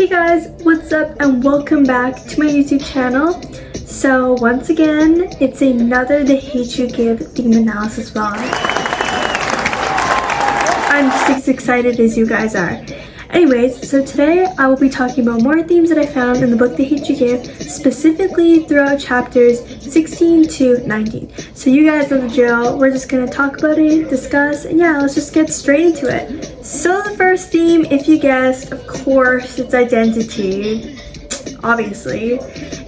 Hey guys, what's up and welcome back to my YouTube channel. So once again, it's another The Hate You Give theme analysis vlog. I'm just as excited as you guys are. Anyways, so today I will be talking about more themes that I found in the book The Hate You Give, specifically throughout chapters 16 to 19. So you guys know the drill. We're just going to talk about it, discuss, and yeah, let's just get straight into it. So the first theme, if you guessed, of course, it's identity. Obviously.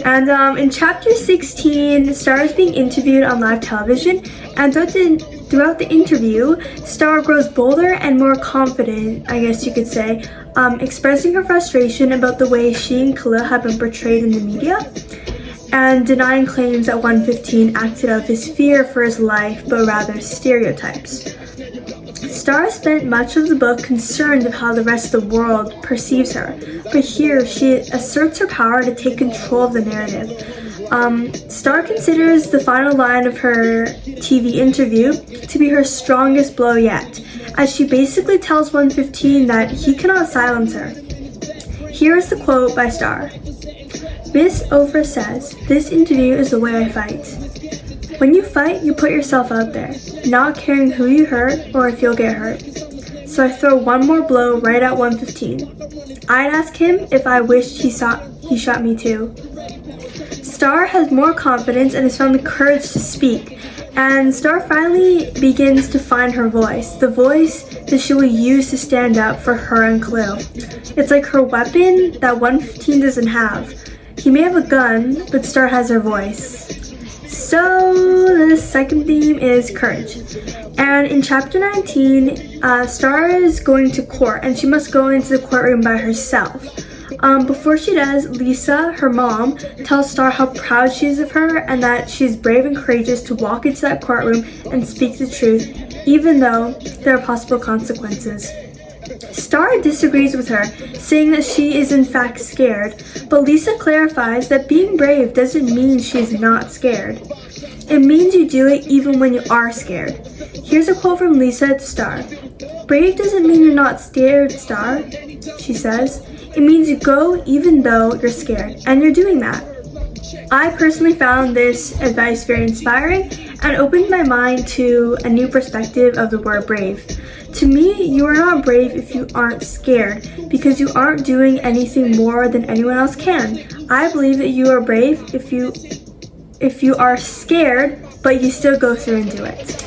And in chapter 16, Star is being interviewed on live television, and throughout the interview, Star grows bolder and more confident, I guess you could say, expressing her frustration about the way she and Khalil have been portrayed in the media, and denying claims that 115 acted out of his fear for his life, but rather stereotypes. Star spent much of the book concerned of how the rest of the world perceives her, but here she asserts her power to take control of the narrative. Star considers the final line of her TV interview to be her strongest blow yet, as she basically tells 115 that he cannot silence her. Here is the quote by Star. Miss Oprah says, "This interview is the way I fight. When you fight, you put yourself out there, not caring who you hurt or if you'll get hurt. So I throw one more blow right at 115. I'd ask him if I wished he shot me too." Star has more confidence and has found the courage to speak, and Star finally begins to find her voice, the voice that she will use to stand up for her and Khalil. It's like her weapon that 115 doesn't have. He may have a gun, but Star has her voice. So the second theme is courage. And in chapter 19, Star is going to court, and she must go into the courtroom by herself. Before she does, Lisa, her mom, tells Star how proud she is of her and that she's brave and courageous to walk into that courtroom and speak the truth, even though there are possible consequences. Star disagrees with her, saying that she is in fact scared, but Lisa clarifies that being brave doesn't mean she's not scared. It means you do it even when you are scared. Here's a quote from Lisa to Star. "Brave doesn't mean you're not scared, Star," she says. "It means you go even though you're scared, and you're doing that." I personally found this advice very inspiring and opened my mind to a new perspective of the word brave. To me, you are not brave if you aren't scared, because you aren't doing anything more than anyone else can. I believe that you are brave if you are scared, but you still go through and do it.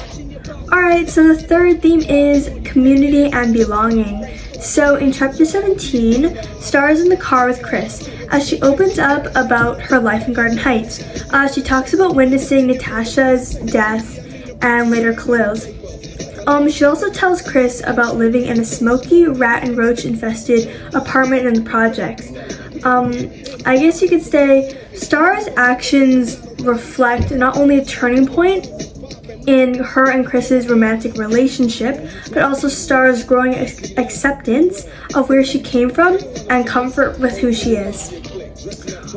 Alright, so the third theme is community and belonging. So in chapter 17, Star is in the car with Chris as she opens up about her life in Garden Heights. She talks about witnessing Natasha's death and later Khalil's. She also tells Chris about living in a smoky, rat and roach infested apartment in the projects. I guess you could say Star's actions reflect not only a turning point in her and Chris's romantic relationship, but also Star's growing acceptance of where she came from and comfort with who she is.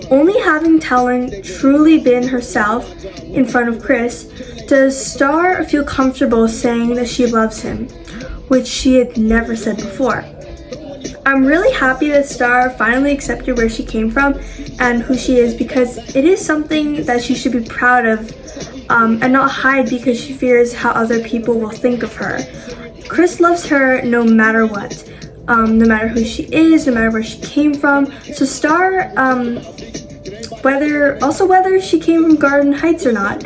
Only having Talon truly been herself in front of Chris does Star feel comfortable saying that she loves him, which she had never said before. I'm really happy that Star finally accepted where she came from and who she is, because it is something that she should be proud of and not hide because she fears how other people will think of her. Chris loves her no matter what, no matter who she is, no matter where she came from. So Star, whether she came from Garden Heights or not,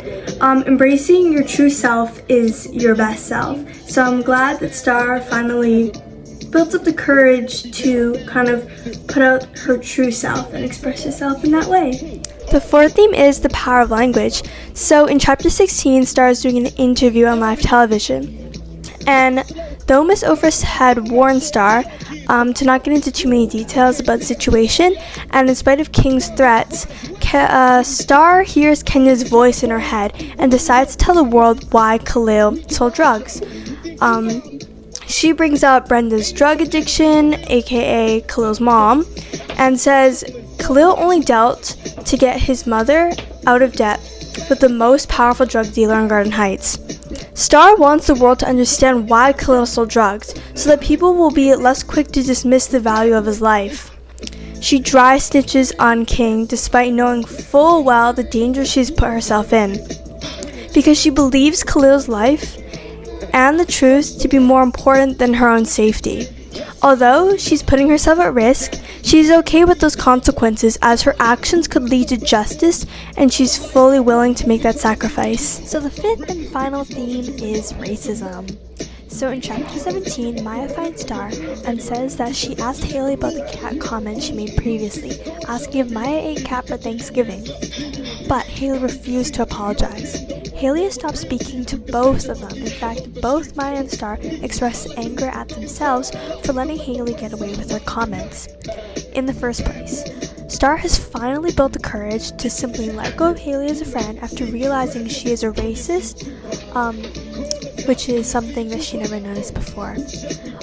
embracing your true self is your best self. So I'm glad that Star finally built up the courage to kind of put out her true self and express herself in that way. The fourth theme is the power of language. So in chapter 16, Star is doing an interview on live television. And though Miss Ophris had warned Star to not get into too many details about the situation, and in spite of King's threats, Star hears Kenya's voice in her head and decides to tell the world why Khalil sold drugs. She brings up Brenda's drug addiction, aka Khalil's mom, and says Khalil only dealt to get his mother out of debt with the most powerful drug dealer in Garden Heights. Star wants the world to understand why Khalil sold drugs, so that people will be less quick to dismiss the value of his life. She dry snitches on King despite knowing full well the danger she's put herself in, because she believes Khalil's life and the truth to be more important than her own safety. Although she's putting herself at risk, she's okay with those consequences as her actions could lead to justice, and she's fully willing to make that sacrifice. So the fifth and final theme is racism. So in chapter 17, Maya finds Star and says that she asked Hayley about the cat comment she made previously, asking if Maya ate cat for Thanksgiving. But Hayley refused to apologize. Hayley has stopped speaking to both of them. In fact, both Maya and Star expressed anger at themselves for letting Hayley get away with her comments in the first place. Star has finally built the courage to simply let go of Hayley as a friend after realizing she is a racist, which is something that she never noticed before.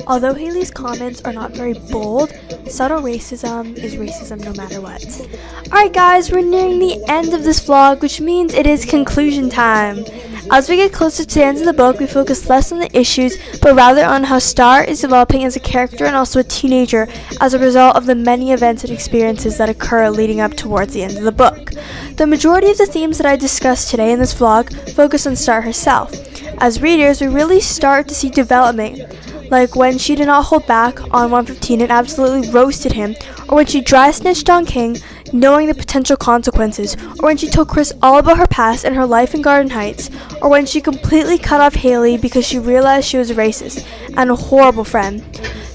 Although Hayley's comments are not very bold, subtle racism is racism no matter what. Alright guys, we're nearing the end of this vlog, which means it is conclusion time. As we get closer to the end of the book, we focus less on the issues, but rather on how Star is developing as a character and also a teenager as a result of the many events and experiences that occur leading up towards the end of the book. The majority of the themes that I discussed today in this vlog focus on Star herself. As readers, we really start to see development, like when she did not hold back on 115 and absolutely roasted him, or when she dry snitched on King, knowing the potential consequences, or when she told Chris all about her past and her life in Garden Heights, or when she completely cut off Hayley because she realized she was a racist and a horrible friend.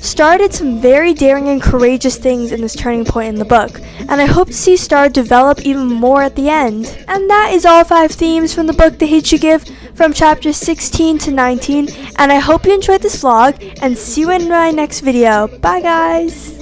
Star did some very daring and courageous things in this turning point in the book, and I hope to see Star develop even more at the end. And that is all 5 themes from the book The Hate You Give, from chapters 16 to 19, and I hope you enjoyed this vlog, and see you in my next video. Bye guys!